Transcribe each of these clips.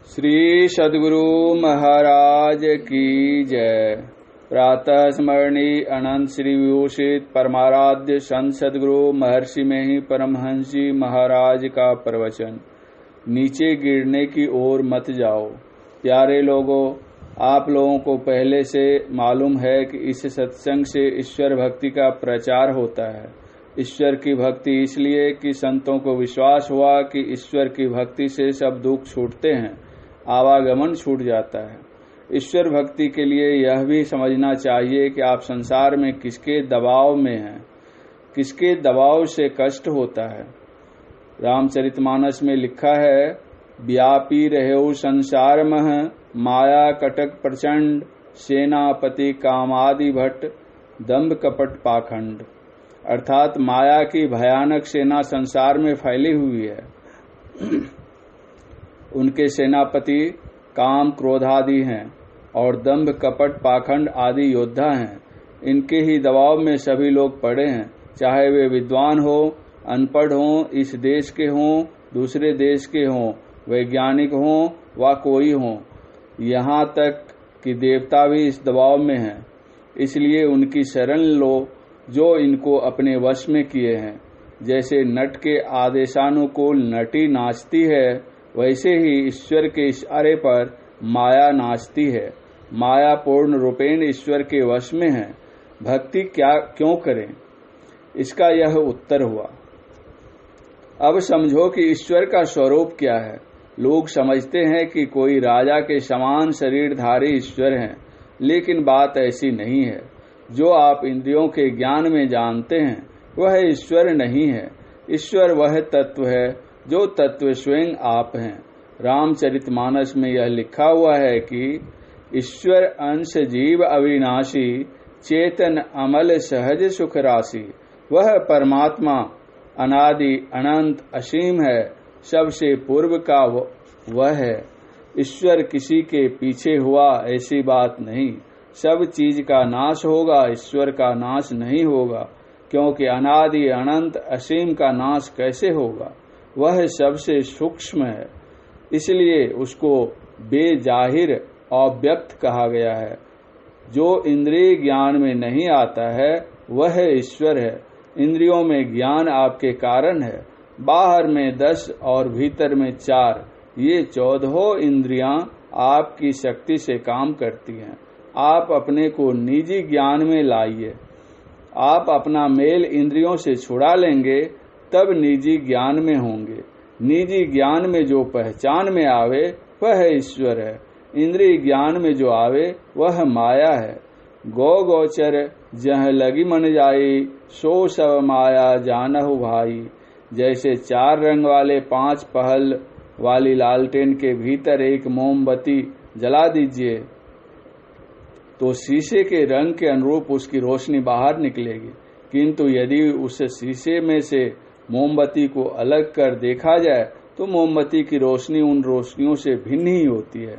श्री सद्गुरु महाराज की जय। प्रातः स्मरणीय अनंत श्री विभूषित परमाराध्य संत सद्गुरु महर्षि में ही परमहंस जी महाराज का प्रवचन। नीचे गिरने की ओर मत जाओ। प्यारे लोगों, आप लोगों को पहले से मालूम है कि इस सत्संग से ईश्वर भक्ति का प्रचार होता है। ईश्वर की भक्ति इसलिए कि संतों को विश्वास हुआ कि ईश्वर की भक्ति से सब दुख छूटते हैं, आवागमन छूट जाता है। ईश्वर भक्ति के लिए यह भी समझना चाहिए कि आप संसार में किसके दबाव में हैं, किसके दबाव से कष्ट होता है। रामचरितमानस में लिखा है, व्यापी रहेउ संसार मह, माया कटक प्रचंड, सेनापति कामादि भट्ट, दंभ कपट पाखंड। अर्थात माया की भयानक सेना संसार में फैली हुई है। उनके सेनापति काम क्रोधादि हैं और दंभ कपट पाखंड आदि योद्धा हैं। इनके ही दबाव में सभी लोग पड़े हैं, चाहे वे विद्वान हो, अनपढ़ हो, इस देश के हों, दूसरे देश के हों, वैज्ञानिक हों व कोई हो। यहाँ तक कि देवता भी इस दबाव में हैं। इसलिए उनकी शरण लो जो इनको अपने वश में किए हैं। जैसे नट के आदेशानुकूल नटी नाचती है, वैसे ही ईश्वर के इशारे पर माया नाचती है। माया पूर्ण रूपेण ईश्वर के वश में है। भक्ति क्यों करें, इसका यह उत्तर हुआ। अब समझो कि ईश्वर का स्वरूप क्या है। लोग समझते हैं कि कोई राजा के समान शरीरधारी ईश्वर हैं, लेकिन बात ऐसी नहीं है। जो आप इंद्रियों के ज्ञान में जानते हैं वह ईश्वर नहीं है। ईश्वर वह तत्व है जो तत्व स्वयं आप हैं। रामचरितमानस में यह लिखा हुआ है कि ईश्वर अंश जीव अविनाशी, चेतन अमल सहज सुख राशि। वह परमात्मा अनादि अनंत असीम है, सबसे पूर्व का वह है। ईश्वर किसी के पीछे हुआ ऐसी बात नहीं। सब चीज का नाश होगा, ईश्वर का नाश नहीं होगा, क्योंकि अनादि अनंत असीम का नाश कैसे होगा। वह सबसे सूक्ष्म है, इसलिए उसको बेजाहिर अव्यक्त कहा गया है। जो इंद्रिय ज्ञान में नहीं आता है वह ईश्वर है। इंद्रियों में ज्ञान आपके कारण है। बाहर में 10 और भीतर में 4, ये 14 इंद्रियां आपकी शक्ति से काम करती हैं। आप अपने को निजी ज्ञान में लाइए। आप अपना मेल इंद्रियों से छुड़ा लेंगे, तब निजी ज्ञान में होंगे। निजी ज्ञान में जो पहचान में आवे वह ईश्वर है। इंद्रिय ज्ञान में जो आवे वह माया है। गौ गोचर जह लगी मन जाई, सो सब माया जानहु भाई। जैसे 4 रंग वाले 5 पहल वाली लालटेन के भीतर एक मोमबत्ती जला दीजिए तो शीशे के रंग के अनुरूप उसकी रोशनी बाहर निकलेगी। किंतु यदि उस शीशे में से मोमबत्ती को अलग कर देखा जाए तो मोमबत्ती की रोशनी उन रोशनियों से भिन्न ही होती है।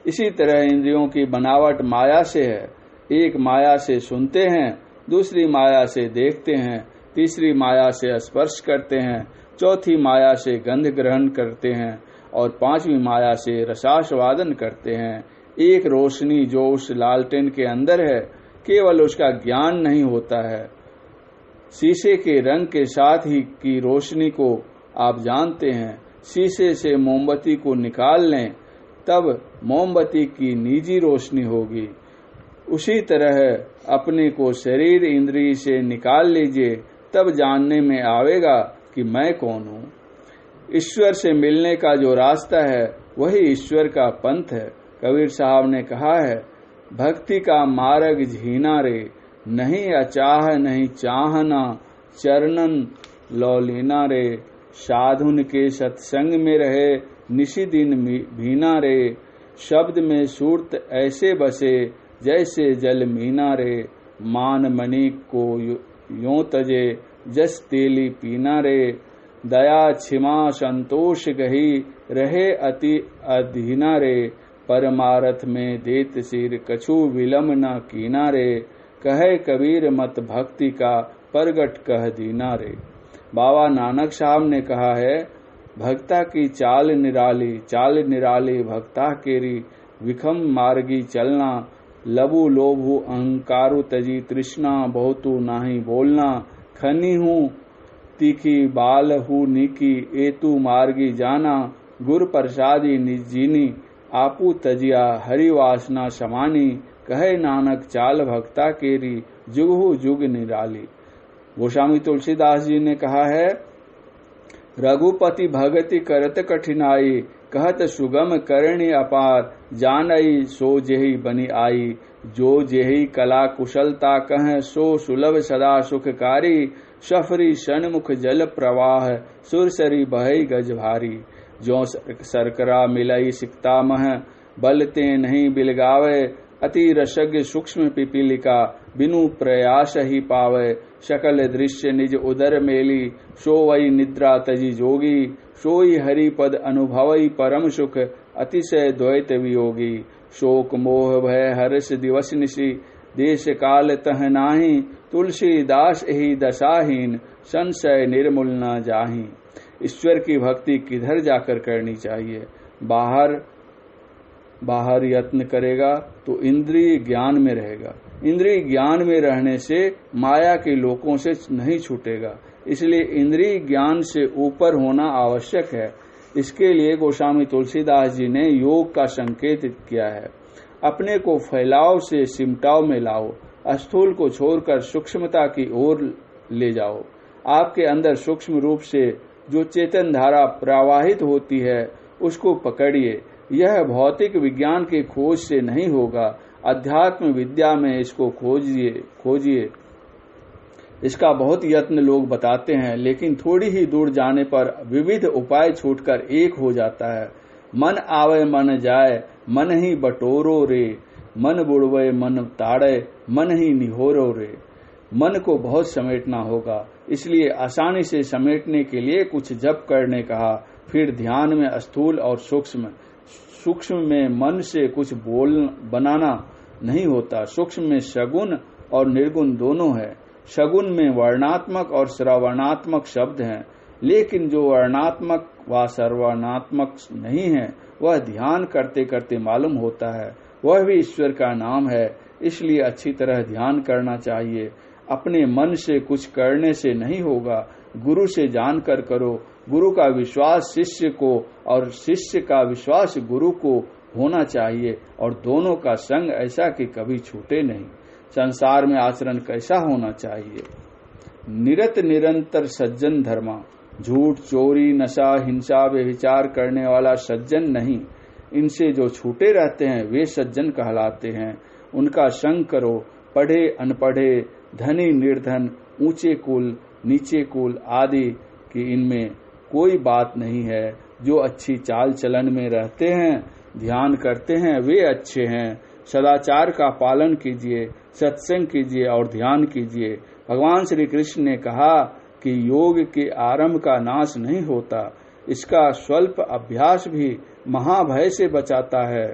इसी तरह इंद्रियों की बनावट माया से है। एक माया से सुनते हैं, दूसरी माया से देखते हैं, तीसरी माया से स्पर्श करते हैं, चौथी माया से गंध ग्रहण करते हैं और 5वीं माया से रसास्वादन करते हैं। एक रोशनी जो उस लालटेन के अंदर है, केवल उसका ज्ञान नहीं होता है। शीशे के रंग के साथ ही की रोशनी को आप जानते हैं। शीशे से मोमबत्ती को निकाल लें, तब मोमबत्ती की निजी रोशनी होगी। उसी तरह अपने को शरीर इंद्रिय से निकाल लीजिए, तब जानने में आवेगा कि मैं कौन हूँ। ईश्वर से मिलने का जो रास्ता है वही ईश्वर का पंथ है। कबीर साहब ने कहा है, भक्ति का मार्ग झीना रे, नहीं अचाह नहीं चाहना, चरणन लौलीना रे। साधुन के सत्संग में रहे, निशी दिन भीना रे। शब्द में सूरत ऐसे बसे, जैसे जल मीना रे। मान मणि को यों तजे, जस तेली पीना रे। दया क्षमा संतोष गही, रहे अति अधीना रे। परमारथ में देत सिर, कछु विलम न कीना रे। कहे कबीर मत भक्ति का, प्रगट कह दीना रे। बाबा नानक साहब ने कहा है, भक्ता की चाल निराली भक्ता केरी विखम मार्गी चलना लबु लोभु अहंकारु तजी तृष्णा बहुतु नाही बोलना खनी हूँ तीखी बाल हूँ नीकी एतु मार्गी जाना गुर प्रसादी निजीनी आपू तजिया हरि वासना समानी कहे नानक चाल भक्ता केरी जुगहु जुग निराली। गोस्वामी तुलसीदास जी ने कहा है, रघुपति भगति करत कठिनाई कहत सुगम करणी अपार जानई सो जेहि बनी आई जो जेहि कला कुशलता कह सो सुलभ सदा सुखकारी सफरी सन्मुख जल प्रवाह सुरसरी बहई गज भारी जो सरकरा मिलई सिकता मह बलते नहीं बिलगावे अति रसज्ञ सूक्ष्म पिपीलिका बिनु प्रयास ही पावे शकल दृश्य निज उदर मेली सोवई निद्रा तजी जोगी सोई हरि पद अनुभवई परम सुख अतिशय द्वैत वियोगी शोक मोह भय हर्ष दिवस निशि देश काल तह नाही तुलसीदास ही दशाहीन संशय निर्मूल न जाही। ईश्वर की भक्ति किधर जाकर करनी चाहिए? बाहर यत्न करेगा तो इंद्रिय ज्ञान में रहेगा। इंद्रिय ज्ञान में रहने से माया के लोकों से नहीं छूटेगा, इसलिए इंद्रिय ज्ञान से ऊपर होना आवश्यक है। इसके लिए गोस्वामी तुलसीदास जी ने योग का संकेत किया है। अपने को फैलाव से सिमटाव में लाओ, स्थूल को छोड़कर सूक्ष्मता की ओर ले जाओ। आपके अंदर सूक्ष्म रूप से जो चेतन धारा प्रवाहित होती है उसको पकड़िए। यह भौतिक विज्ञान की खोज से नहीं होगा, अध्यात्म विद्या में इसको खोजिए। इसका बहुत यत्न लोग बताते हैं, लेकिन थोड़ी ही दूर जाने पर विविध उपाय छूटकर एक हो जाता है। मन आवे मन जाए मन ही बटोरो रे, मन बुड़वे मन ताड़े मन ही निहोरो रे। मन को बहुत समेटना होगा, इसलिए आसानी से समेटने के लिए कुछ जप करने कहा। फिर ध्यान में स्थूल और सूक्ष्म में मन से कुछ बनाना नहीं होता। सूक्ष्म में सगुण और निर्गुण दोनों है। सगुण में वर्णात्मक और श्रवणात्मक शब्द हैं, लेकिन जो वर्णात्मक व सर्वनात्मक नहीं है वह ध्यान करते करते मालूम होता है, वह भी ईश्वर का नाम है। इसलिए अच्छी तरह ध्यान करना चाहिए। अपने मन से कुछ करने से नहीं होगा, गुरु से जानकर करो। गुरु का विश्वास शिष्य को और शिष्य का विश्वास गुरु को होना चाहिए, और दोनों का संग ऐसा कि कभी छूटे नहीं। संसार में आचरण कैसा होना चाहिए? निरंतर सज्जन धर्मा, झूठ चोरी नशा हिंसा व्यभिचार करने वाला सज्जन नहीं। इनसे जो छूटे रहते हैं वे सज्जन कहलाते हैं। उनका संग करो। पढ़े अनपढ़े, धनी निर्धन, ऊंचे कुल नीचे कुल आदि की इनमें कोई बात नहीं है। जो अच्छी चाल चलन में रहते हैं, ध्यान करते हैं, वे अच्छे हैं। सदाचार का पालन कीजिए, सत्संग कीजिए और ध्यान कीजिए। भगवान श्री कृष्ण ने कहा कि योग के आरंभ का नाश नहीं होता, इसका स्वल्प अभ्यास भी महाभय से बचाता है।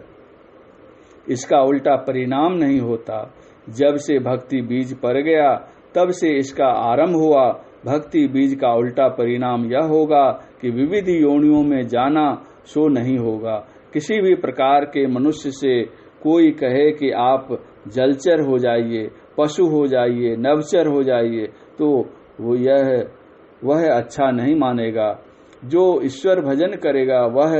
इसका उल्टा परिणाम नहीं होता। जब से भक्ति बीज पड़ गया तब से इसका आरंभ हुआ। भक्ति बीज का उल्टा परिणाम यह होगा कि विविध योनियों में जाना सो नहीं होगा। किसी भी प्रकार के मनुष्य से कोई कहे कि आप जलचर हो जाइए, पशु हो जाइए, नभचर हो जाइए, तो वह अच्छा नहीं मानेगा। जो ईश्वर भजन करेगा वह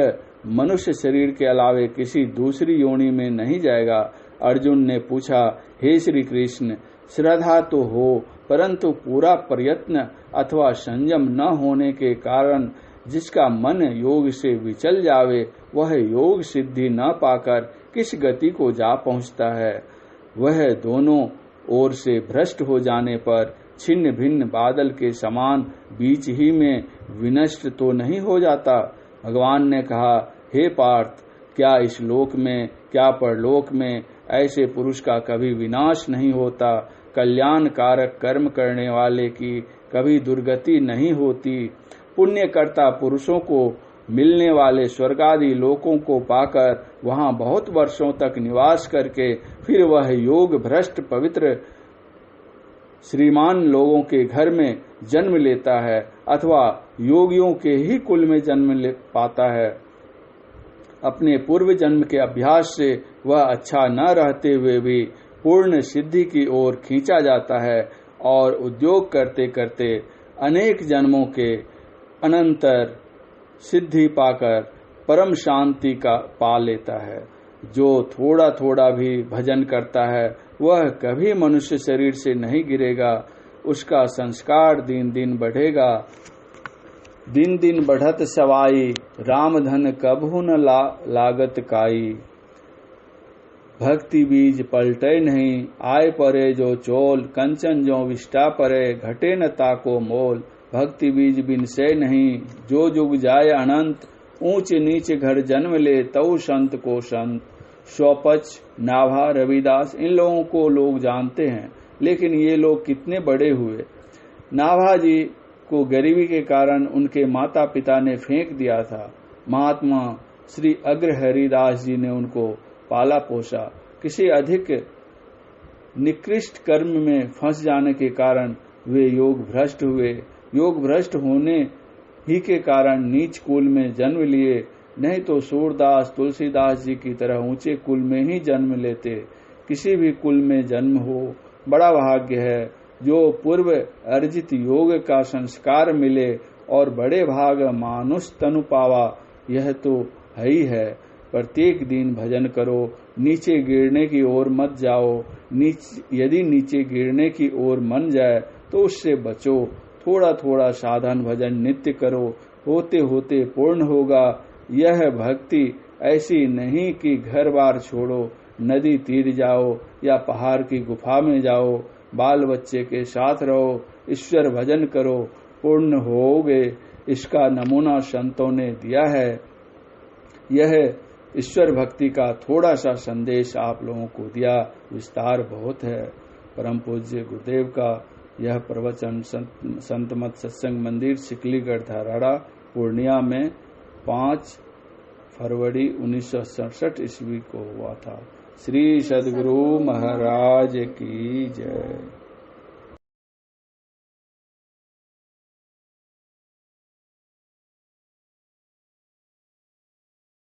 मनुष्य शरीर के अलावे किसी दूसरी योनि में नहीं जाएगा। अर्जुन ने पूछा, हे श्री कृष्ण, श्रद्धा तो हो परंतु पूरा प्रयत्न अथवा संयम न होने के कारण जिसका मन योग से विचल जावे वह योग सिद्धि न पाकर किस गति को जा पहुंचता है? वह दोनों ओर से भ्रष्ट हो जाने पर छिन्न भिन्न बादल के समान बीच ही में विनष्ट तो नहीं हो जाता। भगवान ने कहा, हे पार्थ, क्या इस लोक में क्या परलोक में ऐसे पुरुष का कभी विनाश नहीं होता? कल्याण कारक कर्म करने वाले की कभी दुर्गति नहीं होती। पुण्यकर्ता पुरुषों को मिलने वाले स्वर्गादि लोकों को पाकर वहां बहुत वर्षों तक निवास करके फिर वह योग भ्रष्ट पवित्र श्रीमान लोगों के घर में जन्म लेता है अथवा योगियों के ही कुल में जन्म ले पाता है, अपने पूर्व जन्म के अभ्यास से वह अच्छा न रहते हुए भी पूर्ण सिद्धि की ओर खींचा जाता है और उद्योग करते करते अनेक जन्मों के अनंतर सिद्धि पाकर परम शांति का पा लेता है। जो थोड़ा थोड़ा भी भजन करता है वह कभी मनुष्य शरीर से नहीं गिरेगा, उसका संस्कार दिन दिन बढ़ेगा। दिन दिन बढ़त सवाई, राम धन कभू न लागत काई। भक्ति बीज पलटे नहीं, आय परे जो चोल, कंचन जो विष्टा परे, घटे न ताको मोल। भक्ति बीज बिन से नहीं, जो जुग जाय अनंत, ऊंच नीच घर जन्म ले तऊ संत को संत। स्वपच, नाभा, रविदास, इन लोगों को लोग जानते हैं, लेकिन ये लोग कितने बड़े हुए। नाभा जी को गरीबी के कारण उनके माता पिता ने फेंक दिया था। महात्मा श्री अग्र हरिदास जी ने उनको पाला पोसा। किसी अधिक निकृष्ट कर्म में फंस जाने के कारण वे योग भ्रष्ट हुए। योग भ्रष्ट होने ही के कारण नीच कुल में जन्म लिए, नहीं तो सूरदास, तुलसीदास जी की तरह ऊंचे कुल में ही जन्म लेते। किसी भी कुल में जन्म हो बड़ा भाग्य है। जो पूर्व अर्जित योग का संस्कार मिले और बड़े भाग मानुष तनु पावा, यह तो है ही है। प्रत्येक दिन भजन करो, नीचे गिरने की ओर मत जाओ। यदि नीचे गिरने की ओर मन जाए तो उससे बचो। थोड़ा थोड़ा साधन भजन नित्य करो, होते होते पूर्ण होगा। यह भक्ति ऐसी नहीं कि घर बार छोड़ो, नदी तीर जाओ या पहाड़ की गुफा में जाओ, बाल बच्चे के साथ रहो, ईश्वर भजन करो, पूर्ण होगे। इसका नमूना संतों ने दिया है। यह ईश्वर भक्ति का थोड़ा सा संदेश आप लोगों को दिया, विस्तार बहुत है। परम पूज्य गुरुदेव का यह प्रवचन संत मत सत्संग मंदिर सिकलीगढ़ धाराड़ा पूर्णिया में 5 फरवरी 1967 ईस्वी को हुआ था। श्री सद्गुरु महाराज की जय।